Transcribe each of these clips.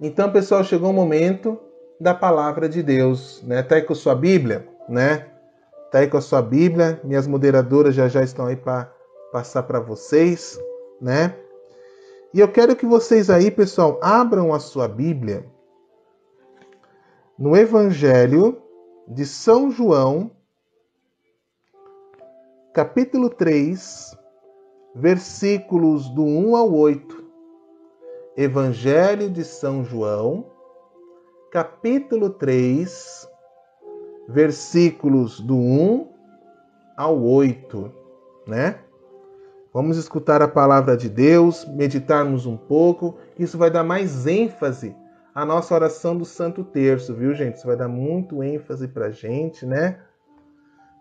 Então, pessoal, chegou o momento da palavra de Deus, né? Tá aí com a sua Bíblia, né? Tá aí com a sua Bíblia. Minhas moderadoras já estão aí para passar para vocês, né? E eu quero que vocês aí, pessoal, abram a sua Bíblia no Evangelho de São João, capítulo 3, versículos do 1 ao 8. Evangelho de São João, capítulo 3, versículos do 1 ao 8, né? Vamos escutar a palavra de Deus, meditarmos um pouco. Isso vai dar mais ênfase à nossa oração do Santo Terço, viu, gente? Isso vai dar muito ênfase pra gente, né?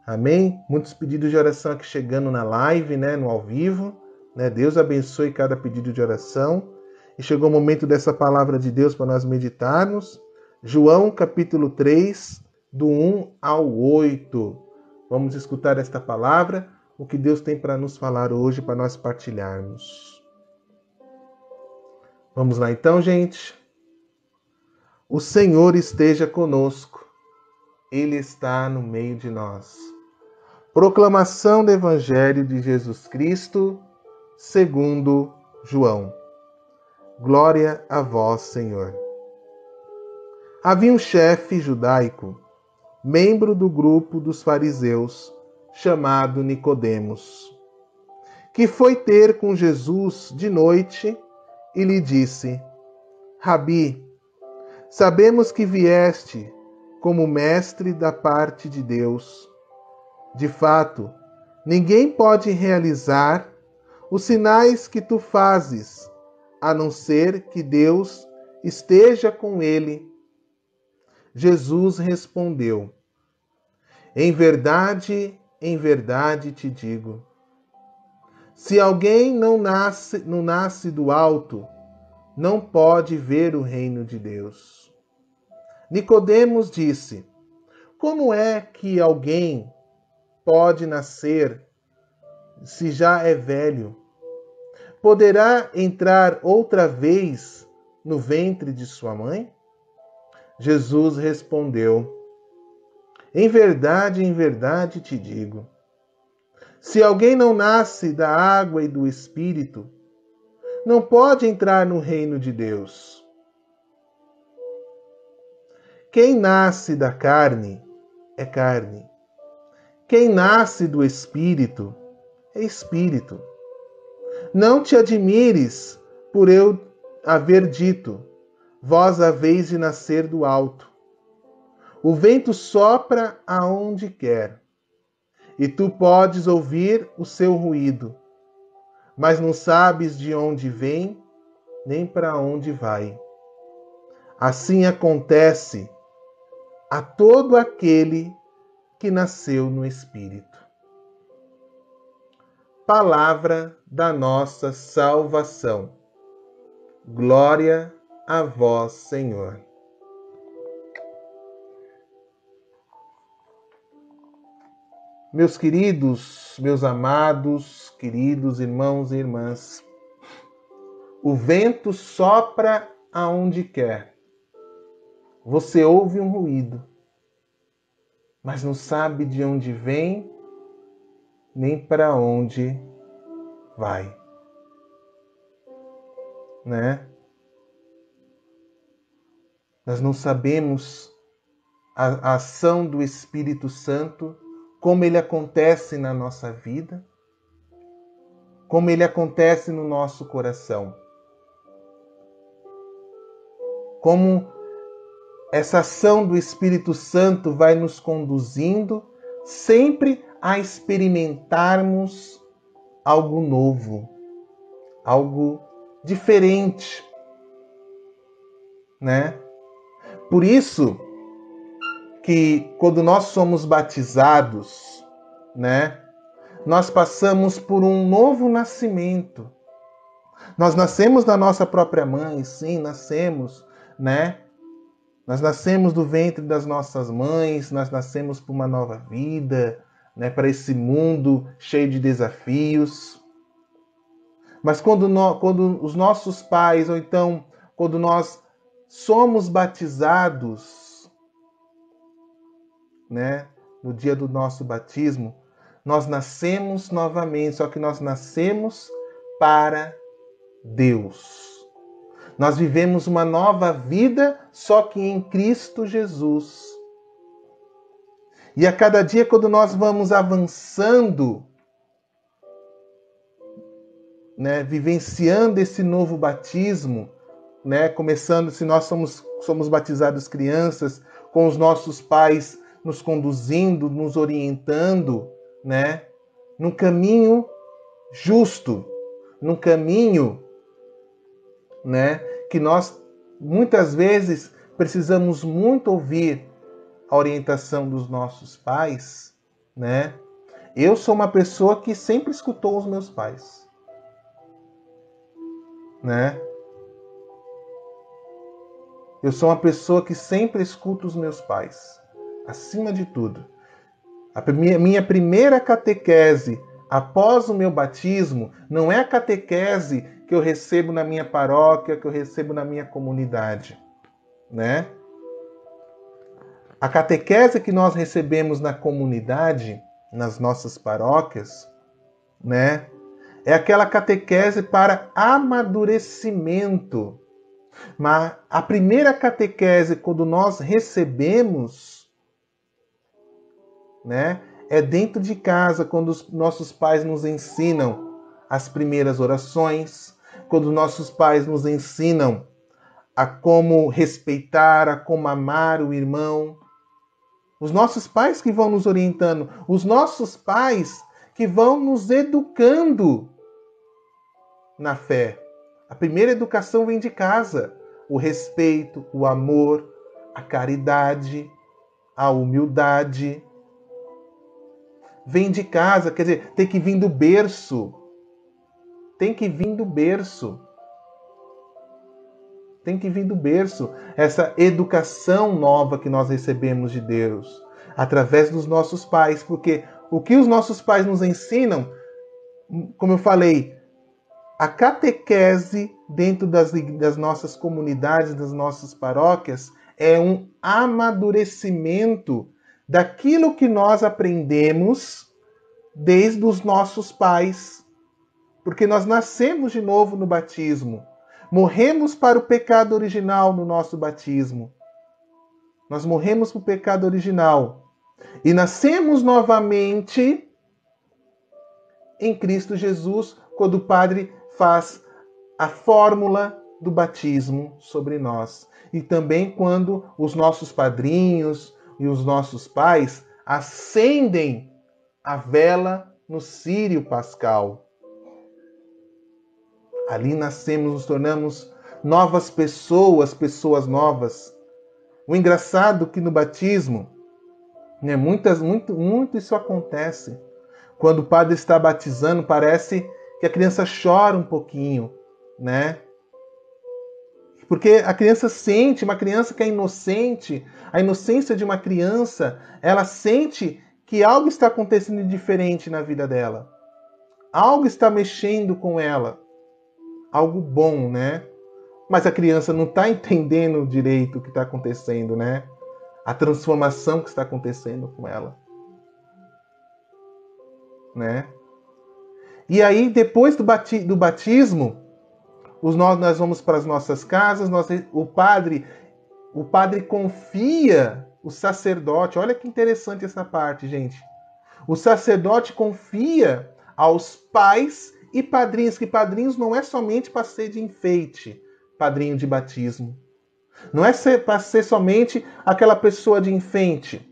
Amém? Muitos pedidos de oração aqui chegando na live, né? No ao vivo, né? Deus abençoe cada pedido de oração. E chegou o momento dessa palavra de Deus para nós meditarmos. João, capítulo 3, do 1 ao 8. Vamos escutar esta palavra, o que Deus tem para nos falar hoje, para nós partilharmos. Vamos lá então, gente. O Senhor esteja conosco. Ele está no meio de nós. Proclamação do Evangelho de Jesus Cristo, segundo João. Glória a vós, Senhor. Havia um chefe judaico, membro do grupo dos fariseus, chamado Nicodemos, que foi ter com Jesus de noite e lhe disse: Rabi, sabemos que vieste como mestre da parte de Deus. De fato, ninguém pode realizar os sinais que tu fazes, a não ser que Deus esteja com ele. Jesus respondeu: em verdade te digo, se alguém não nasce do alto, não pode ver o reino de Deus. Nicodemos disse: como é que alguém pode nascer se já é velho? Poderá entrar outra vez no ventre de sua mãe? Jesus respondeu: em verdade te digo, se alguém não nasce da água e do Espírito, não pode entrar no reino de Deus. Quem nasce da carne é carne. Quem nasce do Espírito é Espírito. Não te admires por eu haver dito: vós haveis de nascer do alto. O vento sopra aonde quer, e tu podes ouvir o seu ruído, mas não sabes de onde vem, nem para onde vai. Assim acontece a todo aquele que nasceu no Espírito. Palavra da nossa salvação. Glória a vós, Senhor. Meus queridos, meus amados, queridos irmãos e irmãs, o vento sopra aonde quer. Você ouve um ruído, mas não sabe de onde vem, nem para onde vai. Né? Nós não sabemos a ação do Espírito Santo, como ele acontece na nossa vida, como ele acontece no nosso coração. Como essa ação do Espírito Santo vai nos conduzindo sempre a experimentarmos algo novo, algo diferente, né? Por isso que quando nós somos batizados, né, nós passamos por um novo nascimento. Nós nascemos da nossa própria mãe, sim, nascemos, né? Nós nascemos do ventre das nossas mães, nós nascemos para uma nova vida, né, para esse mundo cheio de desafios. Mas quando os nossos pais, ou então quando nós somos batizados, né, no dia do nosso batismo, nós nascemos novamente, só que nós nascemos para Deus. Nós vivemos uma nova vida, só que em Cristo Jesus. E a cada dia, quando nós vamos avançando, né, vivenciando esse novo batismo, né, começando, se nós somos batizados crianças, com os nossos pais nos conduzindo, nos orientando, né, num caminho justo, num caminho, né, que nós muitas vezes precisamos muito ouvir a orientação dos nossos pais, né? Eu sou uma pessoa que sempre escutou os meus pais, né? Eu sou uma pessoa que sempre escuta os meus pais, acima de tudo. A minha primeira catequese após o meu batismo não é a catequese que eu recebo na minha paróquia, que eu recebo na minha comunidade, né? A catequese que nós recebemos na comunidade, nas nossas paróquias, né? É aquela catequese para amadurecimento. Mas a primeira catequese, quando nós recebemos, né, é dentro de casa, quando os nossos pais nos ensinam as primeiras orações, quando nossos pais nos ensinam a como respeitar, a como amar o irmão. Os nossos pais que vão nos orientando, os nossos pais que vão nos educando na fé. A primeira educação vem de casa. O respeito, o amor, a caridade, a humildade. Vem de casa, quer dizer, tem que vir do berço. Tem que vir do berço. Tem que vir do berço essa educação nova que nós recebemos de Deus, através dos nossos pais, porque o que os nossos pais nos ensinam, como eu falei, a catequese dentro das nossas comunidades, das nossas paróquias, é um amadurecimento daquilo que nós aprendemos desde os nossos pais, porque nós nascemos de novo no batismo. Morremos para o pecado original no nosso batismo. Nós morremos para o pecado original. E nascemos novamente em Cristo Jesus, quando o Padre faz a fórmula do batismo sobre nós. E também quando os nossos padrinhos e os nossos pais acendem a vela no círio pascal. Ali nascemos, nos tornamos novas pessoas, pessoas novas. O engraçado é que no batismo, né, muito isso acontece. Quando o padre está batizando, parece que a criança chora um pouquinho, né? Porque a criança sente, uma criança que é inocente, a inocência de uma criança, ela sente que algo está acontecendo de diferente na vida dela. Algo está mexendo com ela. Algo bom, né? Mas a criança não está entendendo direito o que está acontecendo, né? A transformação que está acontecendo com ela, né? E aí, depois do batismo, nós vamos para as nossas casas, o padre confia o sacerdote. Olha que interessante essa parte, gente. O sacerdote confia aos pais e padrinhos, que padrinhos não é somente para ser de enfeite, padrinho de batismo. Não é para ser somente aquela pessoa de enfeite.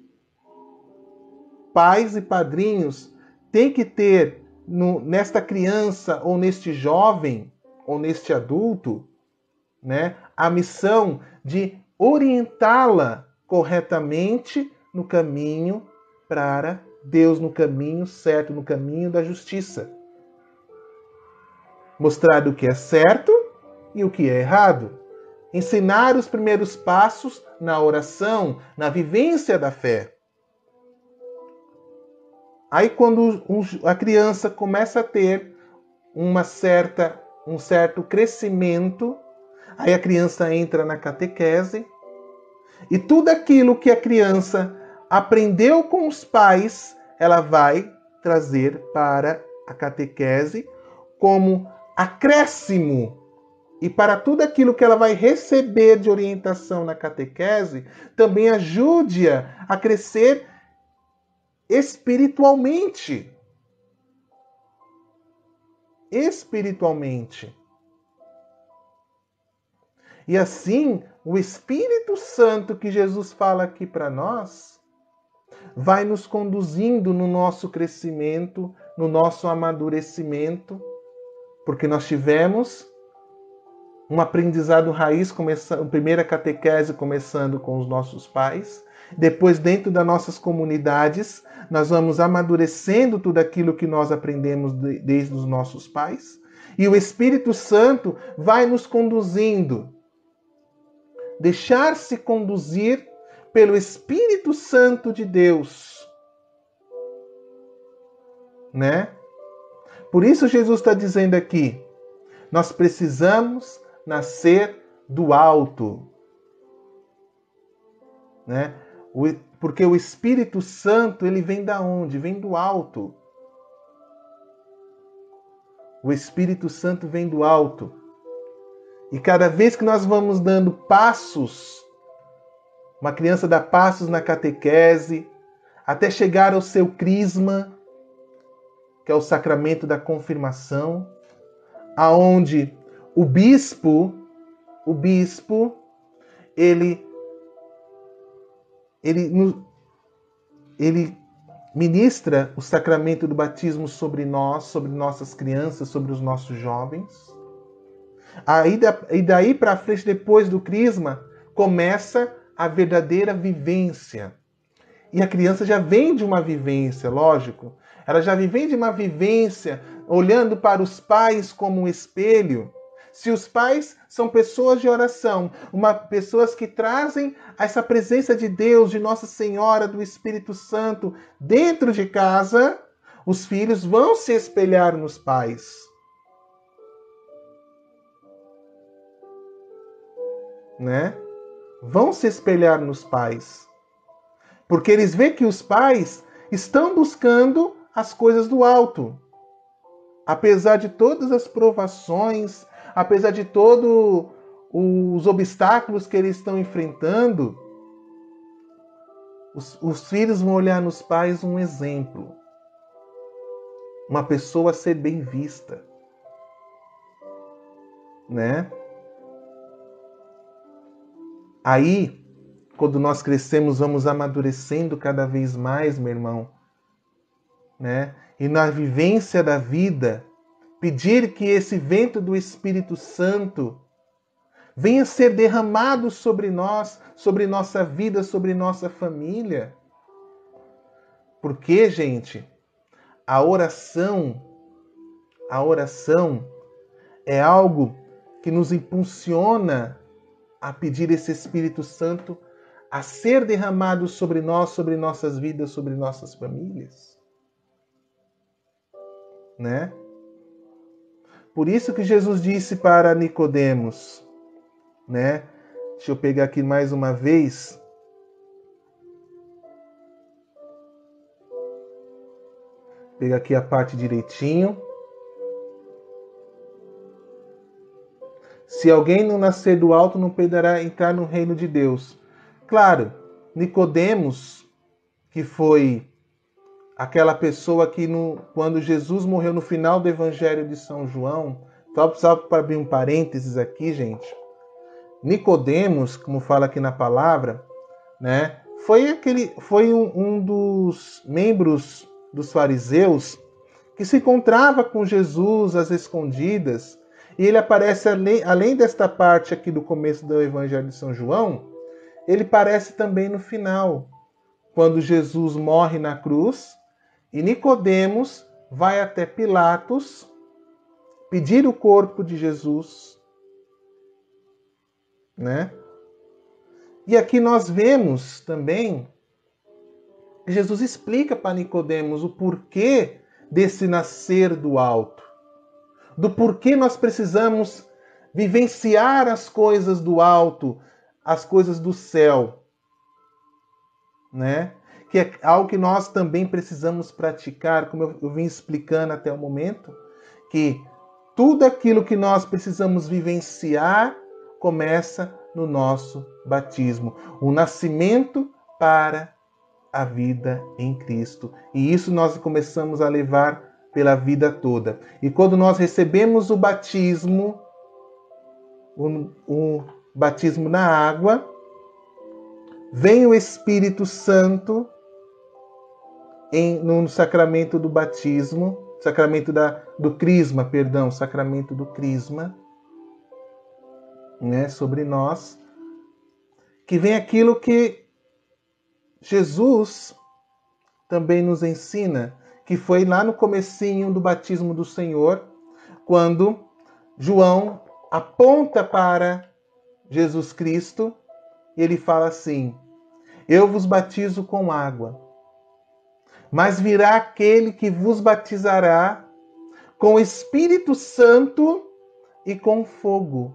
Pais e padrinhos têm que ter nesta criança ou neste jovem ou neste adulto, né, a missão de orientá-la corretamente no caminho para Deus, no caminho certo, no caminho da justiça. Mostrar o que é certo e o que é errado. Ensinar os primeiros passos na oração, na vivência da fé. Aí quando a criança começa a ter um certo crescimento, Aí a criança entra na catequese e tudo aquilo que a criança aprendeu com os pais, ela vai trazer para a catequese como acréscimo. E para tudo aquilo que ela vai receber de orientação na catequese, também ajude-a a crescer espiritualmente. Espiritualmente. E assim, o Espírito Santo que Jesus fala aqui para nós, vai nos conduzindo no nosso crescimento, no nosso amadurecimento, porque nós tivemos um aprendizado raiz, primeira catequese começando com os nossos pais, depois dentro das nossas comunidades, nós vamos amadurecendo tudo aquilo que nós aprendemos desde os nossos pais, e o Espírito Santo vai nos conduzindo. Deixar-se conduzir pelo Espírito Santo de Deus, né? Por isso Jesus está dizendo aqui, nós precisamos nascer do alto, né? Porque o Espírito Santo, ele vem da onde? Vem do alto. O Espírito Santo vem do alto. E cada vez que nós vamos dando passos, uma criança dá passos na catequese, até chegar ao seu crisma, que é o sacramento da confirmação, aonde o bispo, ele ministra o sacramento do batismo sobre nós, sobre nossas crianças, sobre os nossos jovens. E daí para frente, depois do crisma, começa a verdadeira vivência. E a criança já vem de uma vivência, lógico. Ela já vem de uma vivência olhando para os pais como um espelho. Se os pais são pessoas de oração, pessoas que trazem essa presença de Deus, de Nossa Senhora, do Espírito Santo dentro de casa, os filhos vão se espelhar nos pais. Né? Vão se espelhar nos pais. Porque eles veem que os pais estão buscando as coisas do alto. Apesar de todas as provações, apesar de todos os obstáculos que eles estão enfrentando, os filhos vão olhar nos pais um exemplo. Uma pessoa a ser bem vista. Né? Aí, quando nós crescemos, vamos amadurecendo cada vez mais, meu irmão, né? E na vivência da vida, pedir que esse vento do Espírito Santo venha ser derramado sobre nós, sobre nossa vida, sobre nossa família. Porque, gente, a oração é algo que nos impulsiona a pedir esse Espírito Santo a ser derramado sobre nós, sobre nossas vidas, sobre nossas famílias. Né? Por isso que Jesus disse para Nicodemos, né? Deixa eu pegar aqui mais uma vez. Pegar aqui a parte direitinho. Se alguém não nascer do alto, não poderá entrar no reino de Deus. Claro, Nicodemos, que foi aquela pessoa que quando Jesus morreu no final do Evangelho de São João, só para abrir um parênteses aqui, gente. Nicodemos, como fala aqui na palavra, né, foi um dos membros dos fariseus que se encontrava com Jesus às escondidas. E ele aparece, além desta parte aqui do começo do Evangelho de São João, ele aparece também no final, quando Jesus morre na cruz, e Nicodemos vai até Pilatos pedir o corpo de Jesus. Né? E aqui nós vemos também que Jesus explica para Nicodemos o porquê desse nascer do alto. Do porquê nós precisamos vivenciar as coisas do alto, as coisas do céu, né? Que é algo que nós também precisamos praticar, como eu vim explicando até o momento, que tudo aquilo que nós precisamos vivenciar começa no nosso batismo, o nascimento para a vida em Cristo. E isso nós começamos a levar pela vida toda. E quando nós recebemos o batismo, o batismo na água, vem o Espírito Santo no sacramento do batismo, sacramento do crisma, perdão, sacramento do crisma, né, sobre nós, que vem aquilo que Jesus também nos ensina, que foi lá no comecinho do batismo do Senhor, quando João aponta para Jesus Cristo e ele fala assim: eu vos batizo com água, mas virá aquele que vos batizará com o Espírito Santo e com fogo.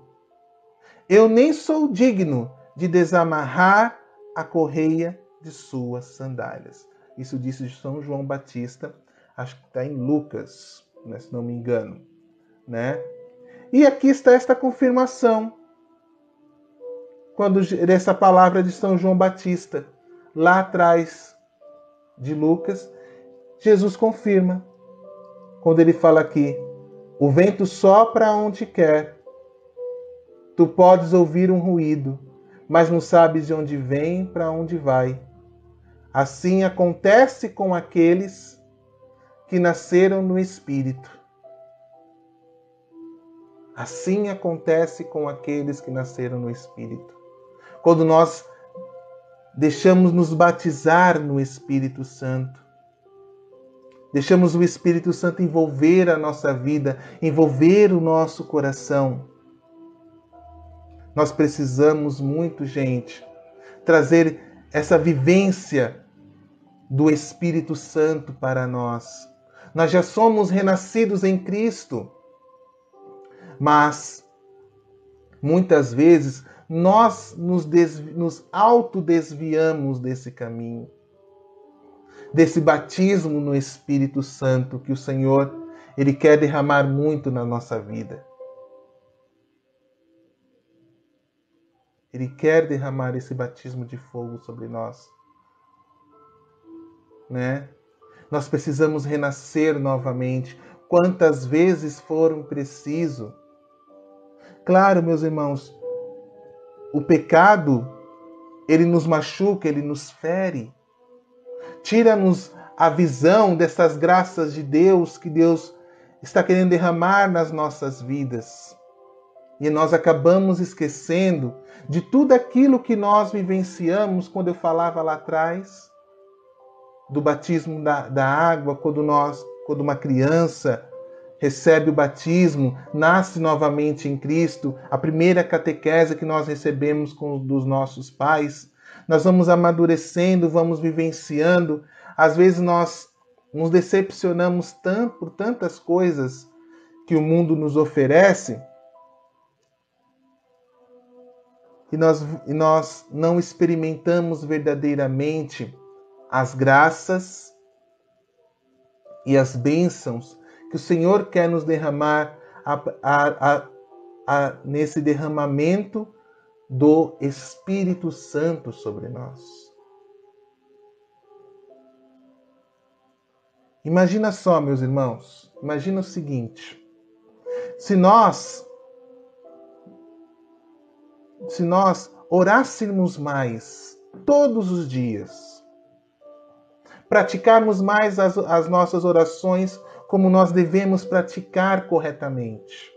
Eu nem sou digno de desamarrar a correia de suas sandálias. Isso disse São João Batista, acho que está em Lucas, né, se não me engano, né? E aqui está esta confirmação, dessa palavra de São João Batista, lá atrás de Lucas, Jesus confirma, quando ele fala aqui: o vento sopra onde quer, tu podes ouvir um ruído, mas não sabes de onde vem, para onde vai. Assim acontece com aqueles que nasceram no Espírito. Assim acontece com aqueles que nasceram no Espírito. Quando nós deixamos nos batizar no Espírito Santo, deixamos o Espírito Santo envolver a nossa vida, envolver o nosso coração. Nós precisamos muito, gente, trazer essa vivência do Espírito Santo para nós. Nós já somos renascidos em Cristo, mas muitas vezes nós nos autodesviamos desse caminho, desse batismo no Espírito Santo que o Senhor, Ele quer derramar muito na nossa vida. Ele quer derramar esse batismo de fogo sobre nós, né? Nós precisamos renascer novamente, quantas vezes for preciso. Claro, meus irmãos, o pecado, ele nos machuca, ele nos fere. Tira-nos a visão dessas graças de Deus que Deus está querendo derramar nas nossas vidas. E nós acabamos esquecendo de tudo aquilo que nós vivenciamos quando eu falava lá atrás do batismo da água, quando uma criança recebe o batismo, nasce novamente em Cristo, a primeira catequese que nós recebemos dos nossos pais, nós vamos amadurecendo, vamos vivenciando. Às vezes nós nos decepcionamos por tantas coisas que o mundo nos oferece, e nós não experimentamos verdadeiramente as graças e as bênçãos que o Senhor quer nos derramar nesse derramamento do Espírito Santo sobre nós. Imagina só, meus irmãos, imagina o seguinte: se nós orássemos mais todos os dias, praticarmos mais as nossas orações como nós devemos praticar corretamente,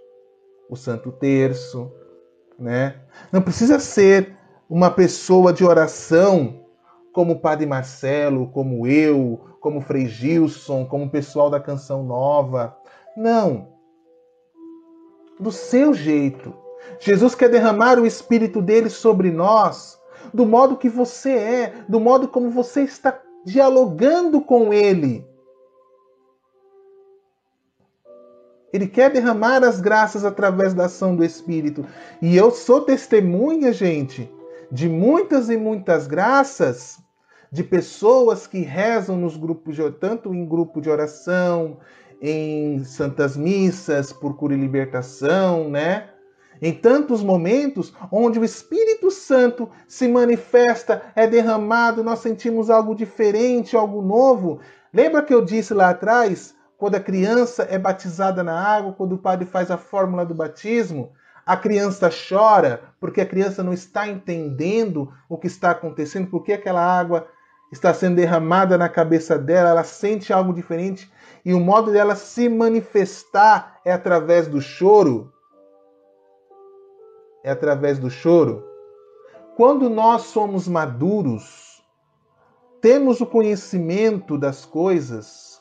o Santo Terço, né? Não precisa ser uma pessoa de oração como o Padre Marcelo, como eu, como o Frei Gilson, como o pessoal da Canção Nova. Não. Do seu jeito. Jesus quer derramar o Espírito dele sobre nós, do modo que você é, do modo como você está dialogando com ele. Ele quer derramar as graças através da ação do Espírito. E eu sou testemunha, gente, de muitas e muitas graças de pessoas que rezam nos grupos, tanto em grupo de oração, em santas missas, por cura e libertação, né? Em tantos momentos onde o Espírito Santo se manifesta, é derramado, nós sentimos algo diferente, algo novo. Lembra que eu disse lá atrás, quando a criança é batizada na água, quando o padre faz a fórmula do batismo, a criança chora porque a criança não está entendendo o que está acontecendo, porque aquela água está sendo derramada na cabeça dela, ela sente algo diferente e o modo dela se manifestar é através do choro. É através do choro. Quando nós somos maduros, temos o conhecimento das coisas,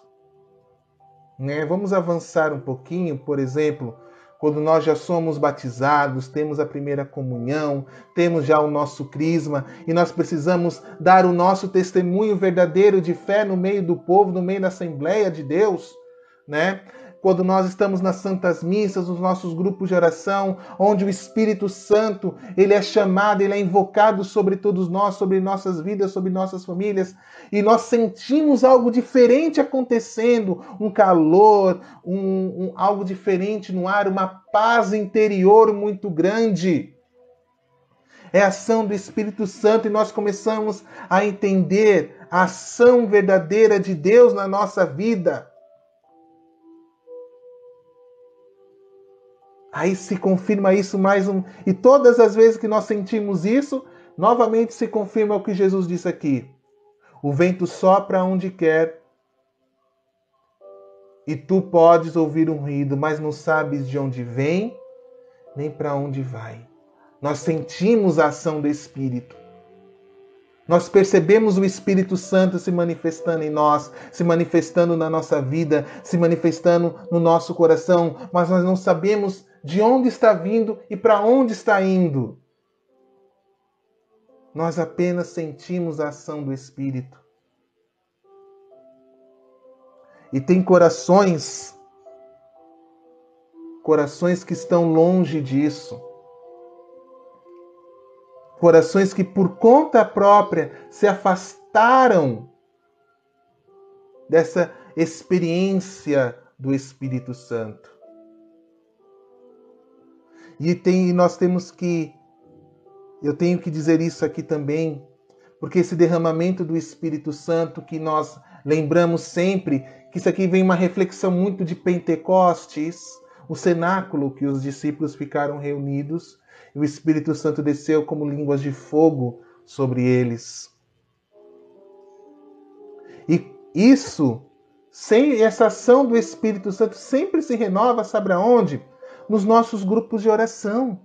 né? Vamos avançar um pouquinho, por exemplo, quando nós já somos batizados, temos a primeira comunhão, temos já o nosso crisma e nós precisamos dar o nosso testemunho verdadeiro de fé no meio do povo, no meio da Assembleia de Deus, né? Quando nós estamos nas santas missas, nos nossos grupos de oração, onde o Espírito Santo, ele é chamado, ele é invocado sobre todos nós, sobre nossas vidas, sobre nossas famílias, e nós sentimos algo diferente acontecendo, um calor, algo diferente no ar, uma paz interior muito grande. É a ação do Espírito Santo e nós começamos a entender a ação verdadeira de Deus na nossa vida. Aí se confirma isso mais um. E todas as vezes que nós sentimos isso, novamente se confirma o que Jesus disse aqui. O vento sopra onde quer e tu podes ouvir um ruído, mas não sabes de onde vem nem para onde vai. Nós sentimos a ação do Espírito. Nós percebemos o Espírito Santo se manifestando em nós, se manifestando na nossa vida, se manifestando no nosso coração, mas nós não sabemos de onde está vindo e para onde está indo. Nós apenas sentimos a ação do Espírito. E tem corações que estão longe disso. Corações que por conta própria se afastaram dessa experiência do Espírito Santo. Eu tenho que dizer isso aqui também, porque esse derramamento do Espírito Santo que nós lembramos sempre, que isso aqui vem uma reflexão muito de Pentecostes, o cenáculo que os discípulos ficaram reunidos, e o Espírito Santo desceu como línguas de fogo sobre eles. E isso, sem essa ação do Espírito Santo, sempre se renova, sabe aonde? Nos nossos grupos de oração.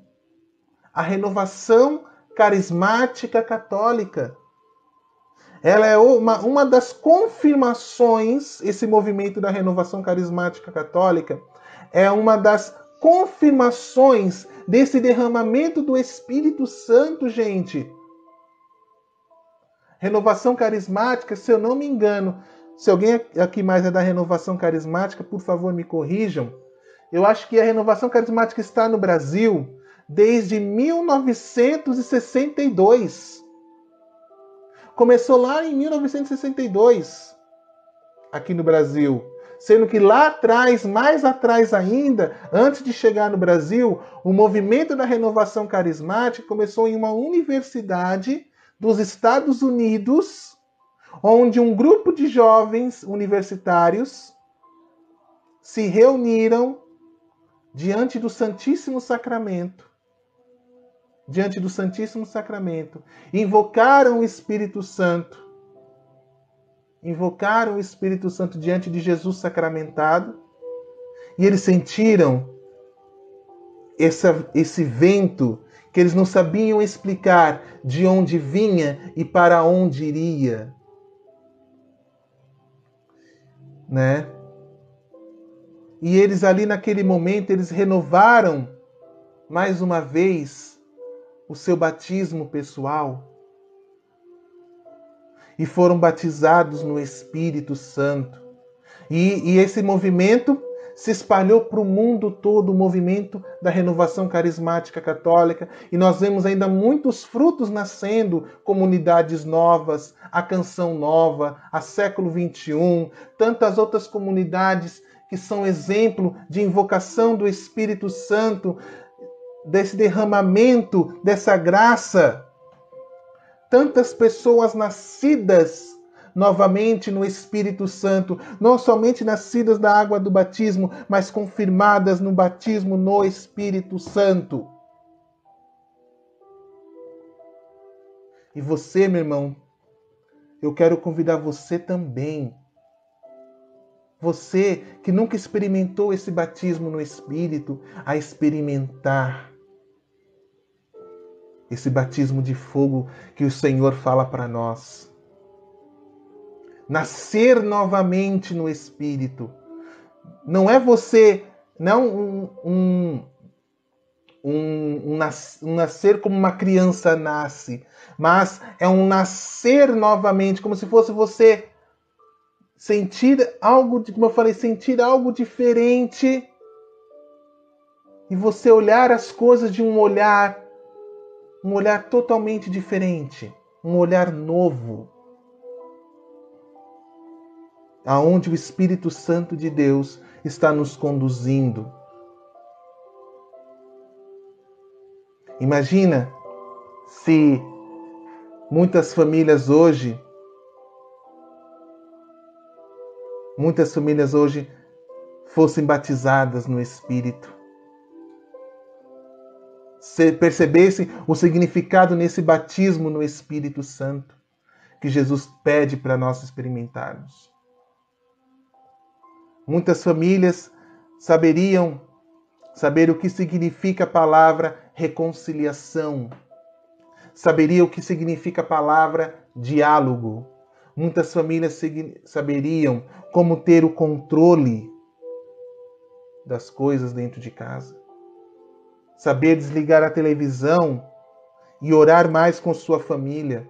A renovação carismática católica. Ela é uma das confirmações, esse movimento da renovação carismática católica, é uma das confirmações desse derramamento do Espírito Santo, gente. Renovação carismática, se eu não me engano, se alguém aqui mais é da renovação carismática, por favor me corrijam. Eu acho que a renovação carismática está no Brasil desde 1962. Começou lá em 1962, aqui no Brasil. Sendo que lá atrás, mais atrás ainda, antes de chegar no Brasil, o movimento da renovação carismática começou em uma universidade dos Estados Unidos, onde um grupo de jovens universitários se reuniram diante do Santíssimo Sacramento. Diante do Santíssimo Sacramento. Invocaram o Espírito Santo. Invocaram o Espírito Santo diante de Jesus sacramentado. E eles sentiram esse vento que eles não sabiam explicar de onde vinha e para onde iria. Né? E eles ali naquele momento, eles renovaram mais uma vez o seu batismo pessoal e foram batizados no Espírito Santo. E esse movimento se espalhou para o mundo todo o movimento da renovação carismática católica e nós vemos ainda muitos frutos nascendo, comunidades novas, a Canção Nova, a Século XXI, tantas outras comunidades que são exemplo de invocação do Espírito Santo, desse derramamento, dessa graça. Tantas pessoas nascidas novamente no Espírito Santo, não somente nascidas da água do batismo, mas confirmadas no batismo no Espírito Santo. E você, meu irmão, eu quero convidar você também. Você que nunca experimentou esse batismo no Espírito, a experimentar esse batismo de fogo que o Senhor fala para nós. Nascer novamente no Espírito. Não é você, não um nascer como uma criança nasce, mas é um nascer novamente, como se fosse você sentir algo, como eu falei, sentir algo diferente e você olhar as coisas de um olhar totalmente diferente, um olhar novo. Aonde o Espírito Santo de Deus está nos conduzindo. Imagina se muitas famílias hoje fossem batizadas no Espírito. Se percebessem o significado nesse batismo no Espírito Santo que Jesus pede para nós experimentarmos. Muitas famílias saber o que significa a palavra reconciliação. Saberiam o que significa a palavra diálogo. Muitas famílias saberiam como ter o controle das coisas dentro de casa. Saber desligar a televisão e orar mais com sua família.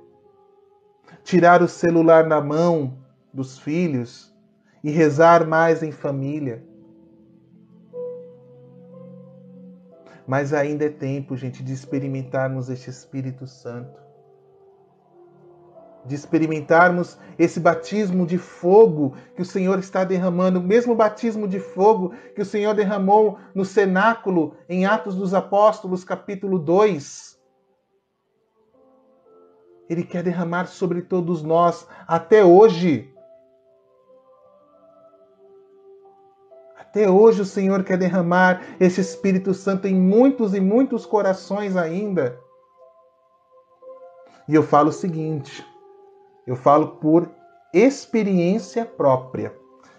Tirar o celular da mão dos filhos e rezar mais em família. Mas ainda é tempo, gente, de experimentarmos este Espírito Santo. De experimentarmos esse batismo de fogo que o Senhor está derramando, o mesmo batismo de fogo que o Senhor derramou no cenáculo em Atos dos Apóstolos, capítulo 2. Ele quer derramar sobre todos nós até hoje. Até hoje o Senhor quer derramar esse Espírito Santo em muitos e muitos corações ainda. E eu falo o seguinte, eu falo por experiência própria.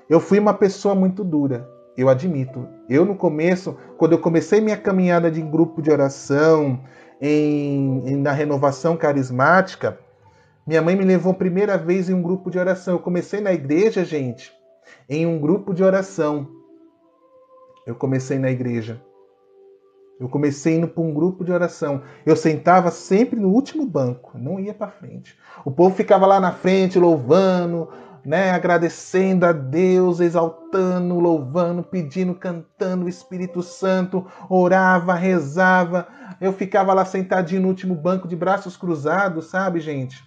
Eu fui uma pessoa muito dura, eu admito. Eu no começo, quando eu comecei minha caminhada de grupo de oração, na renovação carismática, minha mãe me levou a primeira vez em um grupo de oração. Eu comecei na igreja, gente, em um grupo de oração. Eu comecei na igreja. Eu comecei indo para um grupo de oração. Eu sentava sempre no último banco, não ia para frente. O povo ficava lá na frente louvando, né, agradecendo a Deus, exaltando, louvando, pedindo, cantando o Espírito Santo, orava, rezava. Eu ficava lá sentadinho no último banco de braços cruzados, sabe, gente?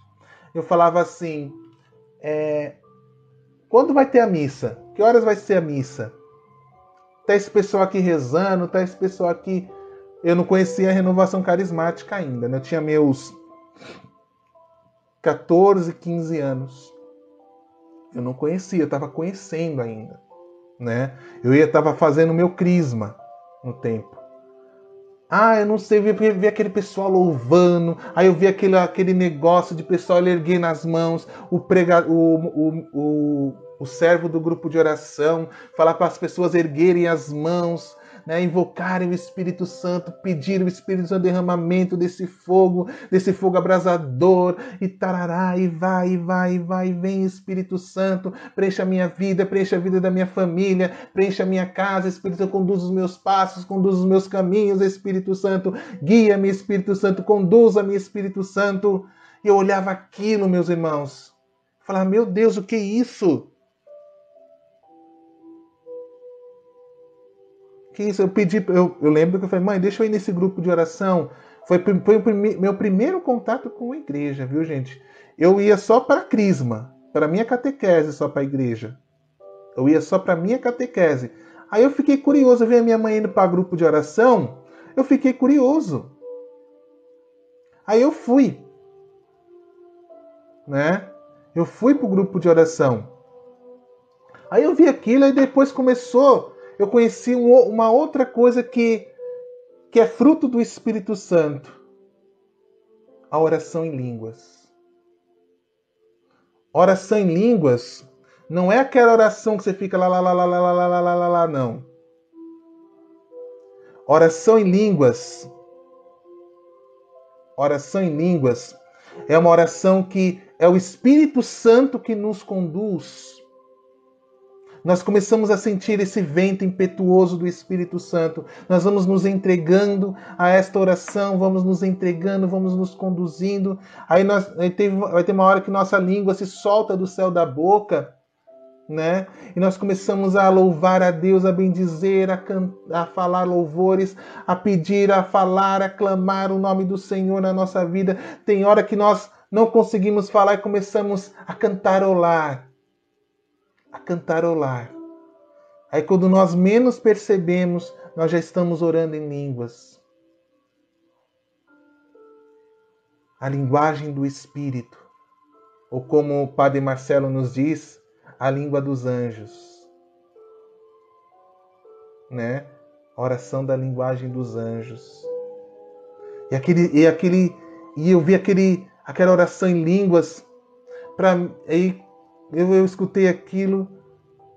Eu falava assim, quando vai ter a missa? Que horas vai ser a missa? Tá esse pessoal aqui rezando, tá esse pessoal aqui... Eu não conhecia a renovação carismática ainda, né? Eu tinha meus 14, 15 anos. Eu não conhecia, eu estava conhecendo ainda, né? Eu estava fazendo o meu crisma no tempo. Eu não sei, eu vi aquele pessoal louvando, aí eu vi aquele negócio de pessoal erguer nas mãos, o servo do grupo de oração, falar para as pessoas erguerem as mãos, né, invocarem o Espírito Santo, pedir o Espírito Santo, derramamento desse fogo abrasador, e tarará, e vai, vem Espírito Santo, preencha a minha vida, preencha a vida da minha família, preencha a minha casa, Espírito Santo, conduz os meus passos, conduz os meus caminhos, Espírito Santo, guia-me, Espírito Santo, conduza-me, Espírito Santo. E eu olhava aquilo, meus irmãos, falava, meu Deus, o que é isso? Que isso? Eu lembro que eu falei, mãe, deixa eu ir nesse grupo de oração. Foi meu primeiro contato com a igreja, viu, gente? Eu ia só para a crisma, para minha catequese, só para a igreja. Eu ia só para minha catequese. Aí eu fiquei curioso, eu vi a minha mãe indo para grupo de oração, eu fiquei curioso. Aí eu fui, né? Eu fui para o grupo de oração. Aí eu vi aquilo e depois começou, eu conheci uma outra coisa que é fruto do Espírito Santo. A oração em línguas. Oração em línguas não é aquela oração que você fica lá, não. Oração em línguas. Oração em línguas é uma oração que é o Espírito Santo que nos conduz. Nós começamos a sentir esse vento impetuoso do Espírito Santo. Nós vamos nos entregando a esta oração, vamos nos entregando, vamos nos conduzindo. Aí vai ter uma hora que nossa língua se solta do céu da boca, né? E nós começamos a louvar a Deus, a bendizer, a falar louvores, a pedir, a falar, a clamar o nome do Senhor na nossa vida. Tem hora que nós não conseguimos falar e começamos a cantarolar. Aí quando nós menos percebemos, nós já estamos orando em línguas. A linguagem do Espírito, ou como o Padre Marcelo nos diz, a língua dos anjos, né? A oração da linguagem dos anjos. E eu vi aquela oração em línguas. Eu escutei aquilo.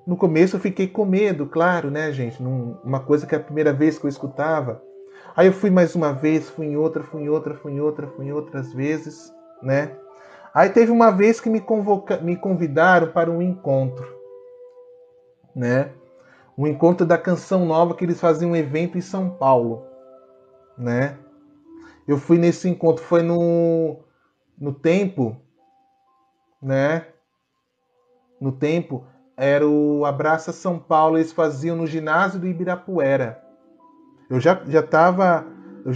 No começo eu fiquei com medo, claro, né, gente? Uma coisa que é a primeira vez que eu escutava. Aí eu fui mais uma vez, fui em outras vezes, né? Aí teve uma vez que me convidaram para um encontro, né? Um encontro da Canção Nova, que eles faziam um evento em São Paulo, né? Eu fui nesse encontro, foi no tempo, né? No tempo, era o Abraça São Paulo, eles faziam no ginásio do Ibirapuera. Eu já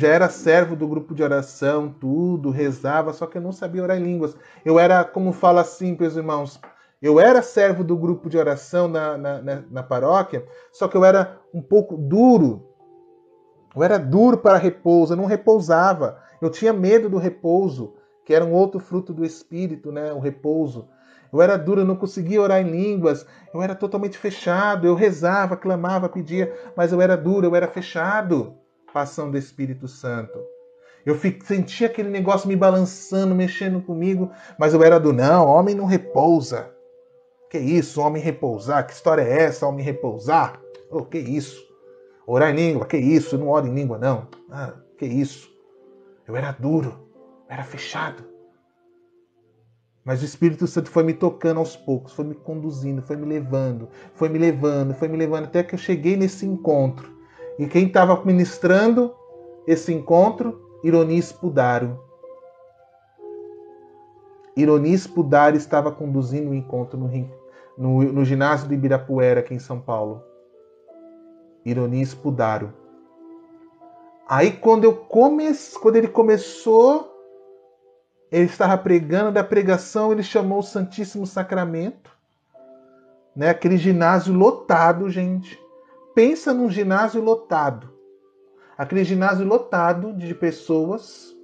era servo do grupo de oração, tudo, rezava, só que eu não sabia orar em línguas. Eu era, como fala assim, meus irmãos, eu era servo do grupo de oração na paróquia, só que eu era um pouco duro. Eu era duro para repouso, eu não repousava. Eu tinha medo do repouso, que era um outro fruto do Espírito, né? O repouso. Eu era duro, eu não conseguia orar em línguas, eu era totalmente fechado, eu rezava, clamava, pedia, mas eu era duro, eu era fechado para a ação do Espírito Santo. Eu sentia aquele negócio me balançando, mexendo comigo, mas eu era duro. Não, homem não repousa. Que isso, homem repousar? Que história é essa, homem repousar? Oh, que isso? Orar em língua? Que isso? Eu não oro em língua, não. Ah, que isso? Eu era duro, eu era fechado. Mas o Espírito Santo foi me tocando aos poucos, foi me conduzindo, foi me levando, até que eu cheguei nesse encontro. E quem estava ministrando esse encontro? Ironia Spudaro. Ironia Spudaro estava conduzindo o encontro no ginásio do Ibirapuera, aqui em São Paulo. Ironia Spudaro. Aí quando ele começou, ele estava pregando, da pregação ele chamou o Santíssimo Sacramento, né? Aquele ginásio lotado, gente. Pensa num ginásio lotado. Aquele ginásio lotado de pessoas.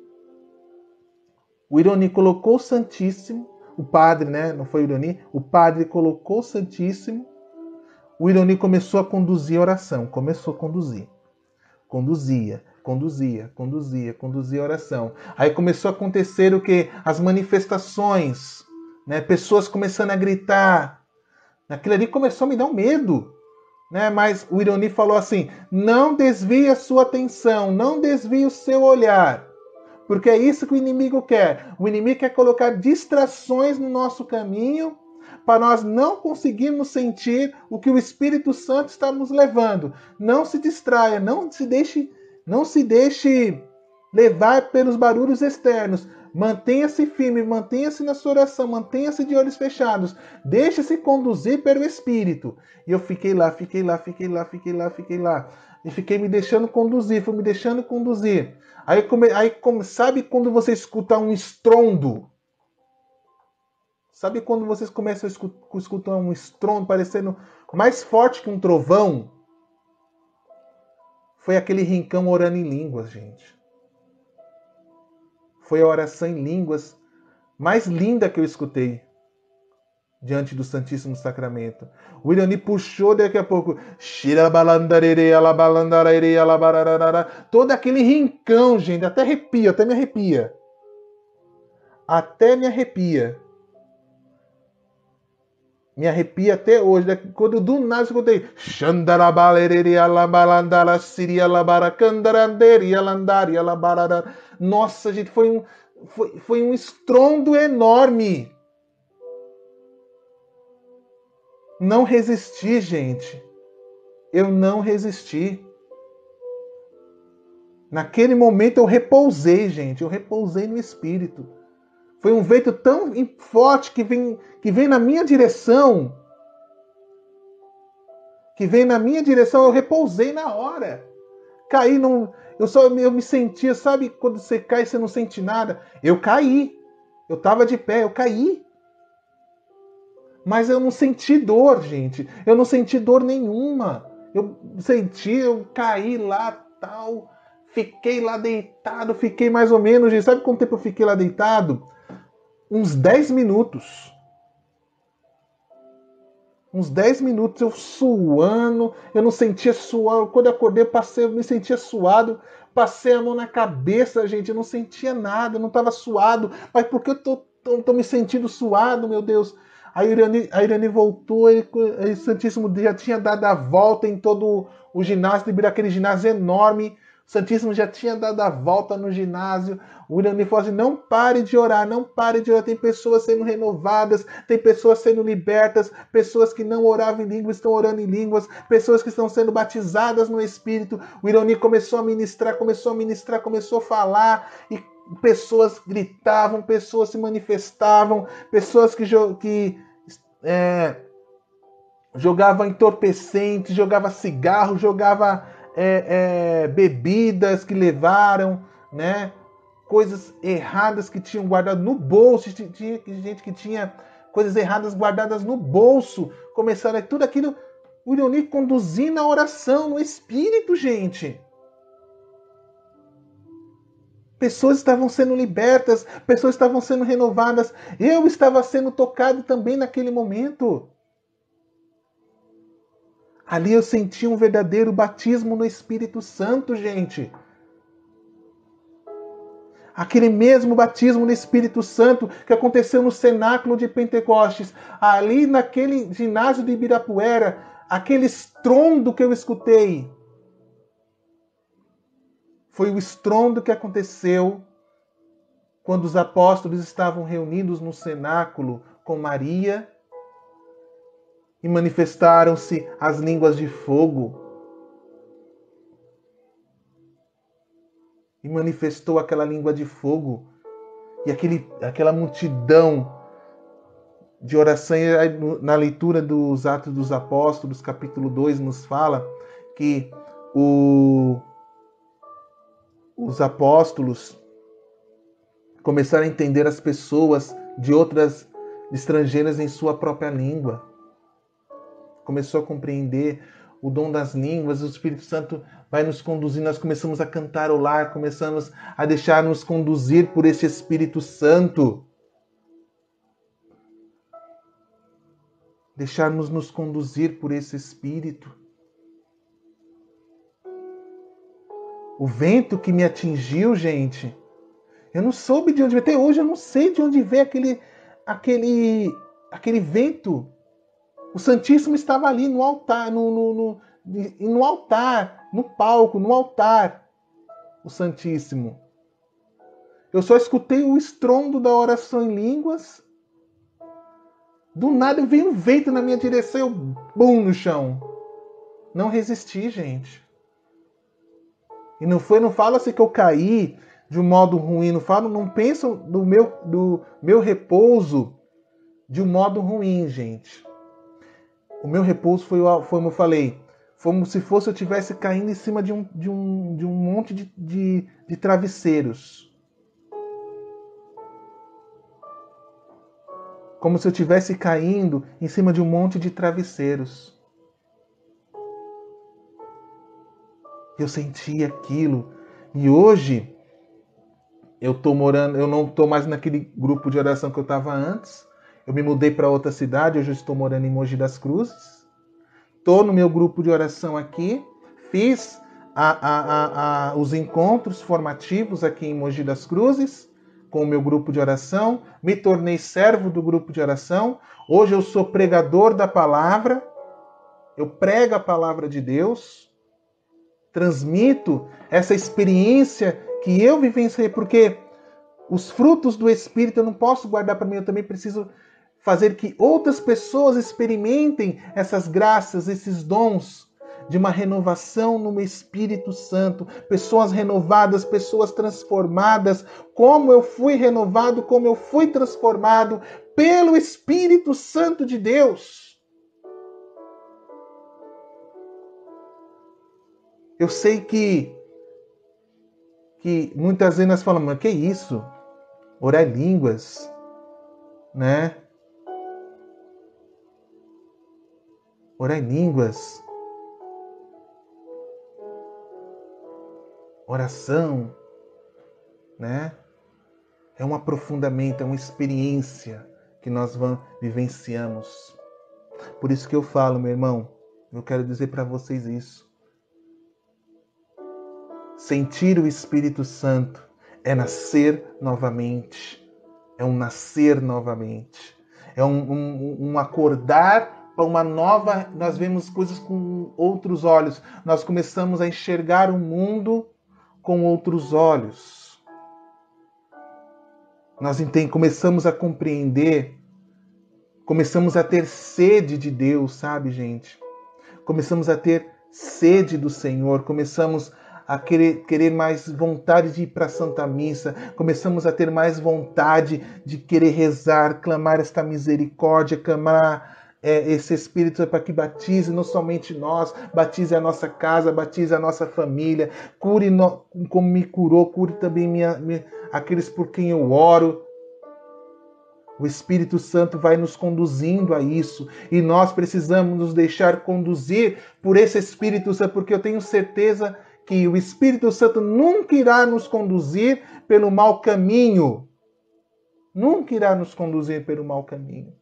O Ironi colocou o Santíssimo, o padre, né? Não foi o Ironi, o padre colocou o Santíssimo. O Ironi começou a conduzir a oração, começou a conduzir. Conduzia a oração. Aí começou a acontecer o quê? As manifestações, né? Pessoas começando a gritar. Aquilo ali começou a me dar um medo, né? Mas o Ironi falou assim: não desvie a sua atenção, não desvie o seu olhar, porque é isso que o inimigo quer. O inimigo quer colocar distrações no nosso caminho para nós não conseguirmos sentir o que o Espírito Santo está nos levando. Não se distraia, não se deixe levar pelos barulhos externos. Mantenha-se firme, mantenha-se na sua oração, mantenha-se de olhos fechados. Deixe-se conduzir pelo Espírito. E eu fiquei lá. E fiquei me deixando conduzir, fui me deixando conduzir. Sabe quando você escuta um estrondo? Sabe quando vocês começam a escutar um estrondo parecendo mais forte que um trovão? Foi aquele rincão orando em línguas, gente. Foi a oração em línguas mais linda que eu escutei diante do Santíssimo Sacramento. O Irani puxou daqui a pouco. Todo aquele rincão, gente. Até arrepia, até me arrepia. Até me arrepia. Me arrepia até hoje. Quando do nada eu escutei. Nossa, gente, foi um estrondo enorme. Não resisti, gente. Eu não resisti. Naquele momento eu repousei, gente. Eu repousei no Espírito. Foi um vento tão forte que vem na minha direção. Eu repousei na hora. Caí num... Eu me sentia, sabe quando você cai e você não sente nada? Eu caí. Eu estava de pé, eu caí. Mas eu não senti dor, gente. Eu não senti dor nenhuma. Eu caí lá, tal. Fiquei lá deitado, fiquei mais ou menos, gente. Sabe quanto tempo eu fiquei lá deitado? Uns 10 minutos. Uns 10 minutos eu suando, eu não sentia suor. Quando eu acordei, eu me sentia suado. Passei a mão na cabeça, gente, eu não sentia nada, eu não estava suado. Mas por que eu tô me sentindo suado, meu Deus? A Irani voltou, o Santíssimo já tinha dado a volta em todo o ginásio, aquele ginásio enorme. O Santíssimo já tinha dado a volta no ginásio. O Irani falou assim, não pare de orar, não pare de orar. Tem pessoas sendo renovadas, tem pessoas sendo libertas, pessoas que não oravam em línguas estão orando em línguas, pessoas que estão sendo batizadas no Espírito. O Irani começou a ministrar, começou a falar, e pessoas gritavam, pessoas se manifestavam, pessoas que jogava entorpecente, jogava cigarro, jogava bebidas que levaram, né? Coisas erradas que tinham guardado no bolso, tinha gente que tinha coisas erradas guardadas no bolso, começaram tudo aquilo, o Irani conduzindo a oração no Espírito, gente. Pessoas estavam sendo libertas, pessoas estavam sendo renovadas, eu estava sendo tocado também naquele momento. Ali eu senti um verdadeiro batismo no Espírito Santo, gente. Aquele mesmo batismo no Espírito Santo que aconteceu no cenáculo de Pentecostes, ali naquele ginásio de Ibirapuera, aquele estrondo que eu escutei, foi o estrondo que aconteceu quando os apóstolos estavam reunidos no cenáculo com Maria e manifestaram-se as línguas de fogo. E manifestou aquela língua de fogo. E aquela multidão de oração. Na leitura dos Atos dos Apóstolos, capítulo 2, nos fala que os apóstolos começaram a entender as pessoas de outras estrangeiras em sua própria língua. Começou a compreender o dom das línguas, o Espírito Santo vai nos conduzir, nós começamos a cantarolar, começamos a deixar-nos conduzir por esse Espírito Santo. Deixarmos nos conduzir por esse Espírito. O vento que me atingiu, gente, eu não soube de onde veio. Até hoje eu não sei de onde veio aquele vento. O Santíssimo estava ali no altar, no altar, no palco, no altar. O Santíssimo. Eu só escutei o estrondo da oração em línguas. Do nada veio um vento na minha direção e eu bum no chão. Não resisti, gente. E não fala assim que eu caí de um modo ruim, não pensam do meu repouso de um modo ruim, gente. O meu repouso foi como eu falei, como se fosse eu estivesse caindo em cima de um monte de travesseiros. Como se eu estivesse caindo em cima de um monte de travesseiros. Eu senti aquilo. E hoje eu não estou mais naquele grupo de oração que eu estava antes. Eu me mudei para outra cidade, hoje eu estou morando em Mogi das Cruzes. Estou no meu grupo de oração aqui. Fiz os encontros formativos aqui em Mogi das Cruzes com o meu grupo de oração. Me tornei servo do grupo de oração. Hoje eu sou pregador da palavra. Eu prego a palavra de Deus. Transmito essa experiência que eu vivenciei, porque os frutos do Espírito eu não posso guardar para mim, eu também preciso fazer que outras pessoas experimentem essas graças, esses dons de uma renovação no Espírito Santo. Pessoas renovadas, pessoas transformadas, como eu fui renovado, como eu fui transformado pelo Espírito Santo de Deus. Eu sei que muitas vezes nós falamos, mas que isso? Orar em línguas, né? Orar em línguas, oração, né? É um aprofundamento, é uma experiência que nós vivenciamos. Por isso que eu falo, meu irmão, eu quero dizer para vocês isso. Sentir o Espírito Santo é nascer novamente. É um nascer novamente. É um acordar para uma nova... Nós vemos coisas com outros olhos. Nós começamos a enxergar o mundo com outros olhos. Nós começamos a compreender, começamos a ter sede de Deus, sabe, gente? Começamos a ter sede do Senhor, começamos a querer mais vontade de ir para a Santa Missa, começamos a ter mais vontade de querer rezar, clamar esta misericórdia, clamar esse Espírito para que batize não somente nós, batize a nossa casa, batize a nossa família, cure como me curou, cure também aqueles por quem eu oro. O Espírito Santo vai nos conduzindo a isso. E nós precisamos nos deixar conduzir por esse Espírito Santo, porque eu tenho certeza que o Espírito Santo nunca irá nos conduzir pelo mau caminho. Nunca irá nos conduzir pelo mau caminho.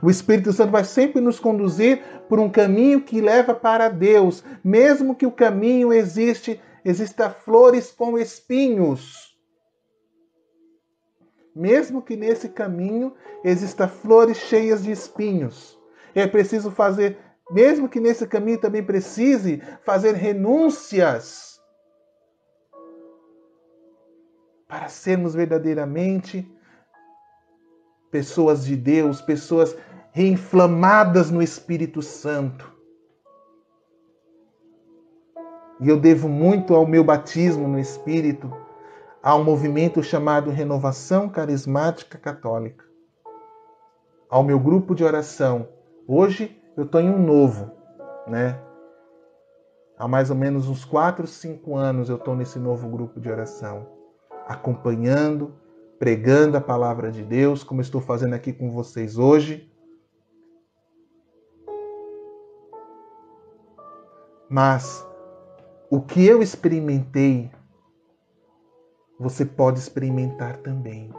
O Espírito Santo vai sempre nos conduzir por um caminho que leva para Deus, mesmo que o caminho exista flores com espinhos. Mesmo que nesse caminho exista flores cheias de espinhos. É preciso fazer, mesmo que nesse caminho também precise fazer renúncias para sermos verdadeiramente pessoas de Deus, pessoas reinflamadas no Espírito Santo. E eu devo muito ao meu batismo no Espírito, a um movimento chamado Renovação Carismática Católica, ao meu grupo de oração. Hoje eu estou em um novo, né? Há mais ou menos uns 4, 5 anos eu estou nesse novo grupo de oração, acompanhando, pregando a palavra de Deus, como eu estou fazendo aqui com vocês hoje. Mas o que eu experimentei, você pode experimentar também.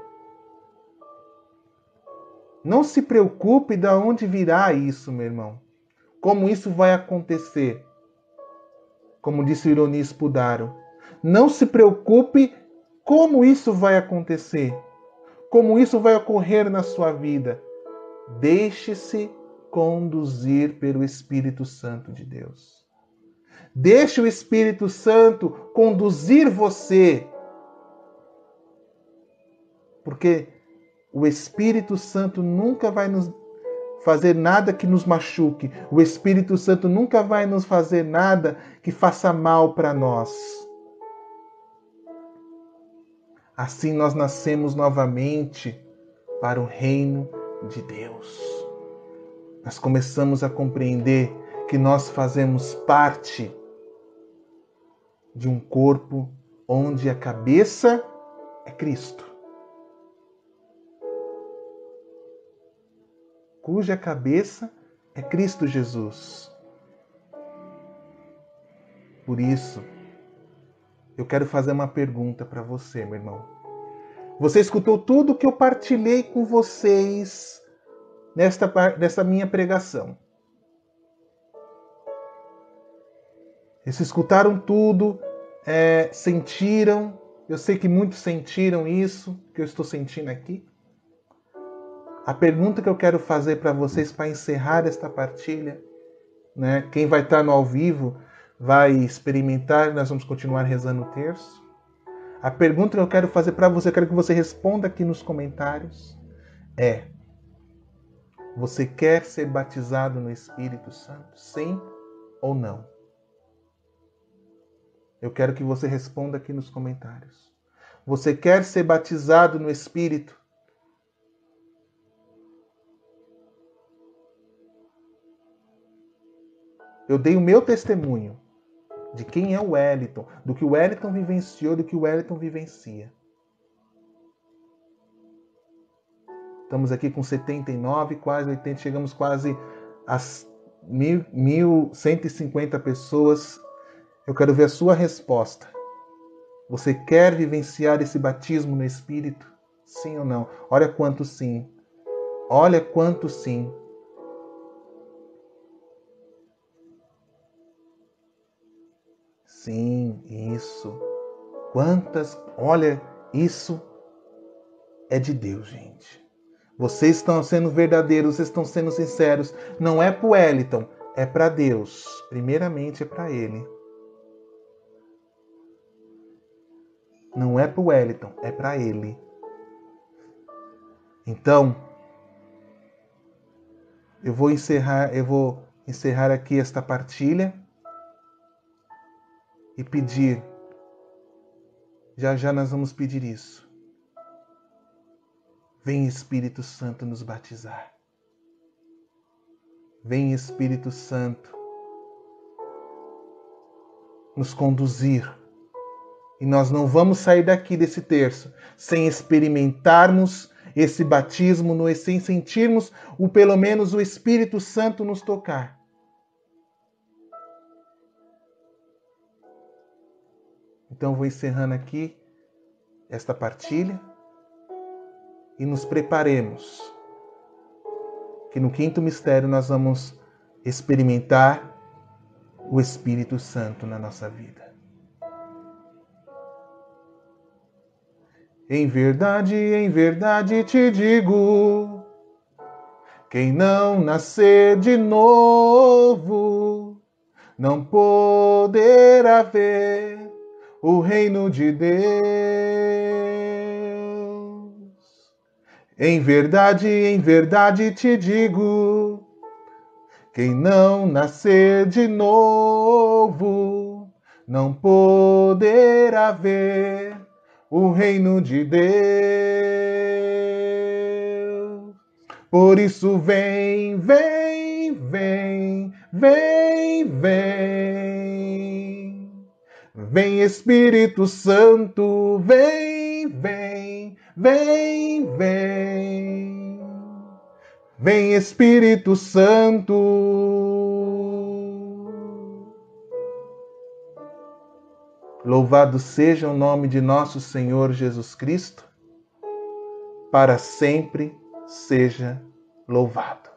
Não se preocupe de onde virá isso, meu irmão. Como isso vai acontecer. Como disse o Ironia Spudaro. Não se preocupe como isso vai acontecer. Como isso vai ocorrer na sua vida. Deixe-se conduzir pelo Espírito Santo de Deus. Deixe o Espírito Santo conduzir você. Porque o Espírito Santo nunca vai nos fazer nada que nos machuque. O Espírito Santo nunca vai nos fazer nada que faça mal para nós. Assim nós nascemos novamente para o reino de Deus. Nós começamos a compreender que nós fazemos parte de um corpo onde a cabeça é Cristo, cuja cabeça é Cristo Jesus. Por isso, eu quero fazer uma pergunta para você, meu irmão. Você escutou tudo que eu partilhei com vocês nesta minha pregação. Eles escutaram tudo, sentiram. Eu sei que muitos sentiram isso que eu estou sentindo aqui. A pergunta que eu quero fazer para vocês para encerrar esta partilha, né? Quem vai estar no ao vivo vai experimentar, nós vamos continuar rezando o terço. A pergunta que eu quero fazer para você, eu quero que você responda aqui nos comentários, é: você quer ser batizado no Espírito Santo? Sim ou não? Eu quero que você responda aqui nos comentários. Você quer ser batizado no Espírito? Eu dei o meu testemunho de quem é o Wellington, do que o Wellington vivenciou, do que o Wellington vivencia. Estamos aqui com 79, quase 80, chegamos quase às 1.150 pessoas. Eu quero ver a sua resposta. Você quer vivenciar esse batismo no Espírito? Sim ou não? Olha quanto sim. Olha quanto sim. Sim, isso. Quantas... Olha, isso é de Deus, gente. Vocês estão sendo verdadeiros, vocês estão sendo sinceros. Não é para o Wellington, é para Deus. Primeiramente é para Ele. Não é para o Wellington, é para Ele. Então, eu vou encerrar aqui esta partilha e pedir, já nós vamos pedir isso. Vem Espírito Santo nos batizar. Vem Espírito Santo nos conduzir. E nós não vamos sair daqui desse terço sem experimentarmos esse batismo, sem sentirmos pelo menos o Espírito Santo nos tocar. Então vou encerrando aqui esta partilha e nos preparemos, que no quinto mistério nós vamos experimentar o Espírito Santo na nossa vida. Em verdade te digo, quem não nascer de novo não poderá ver o reino de Deus. Em verdade te digo, quem não nascer de novo não poderá ver o reino de Deus. Por isso vem, vem, vem, vem, vem. Vem Espírito Santo, vem, vem, vem, vem. Vem Espírito Santo. Louvado seja o nome de nosso Senhor Jesus Cristo, para sempre seja louvado.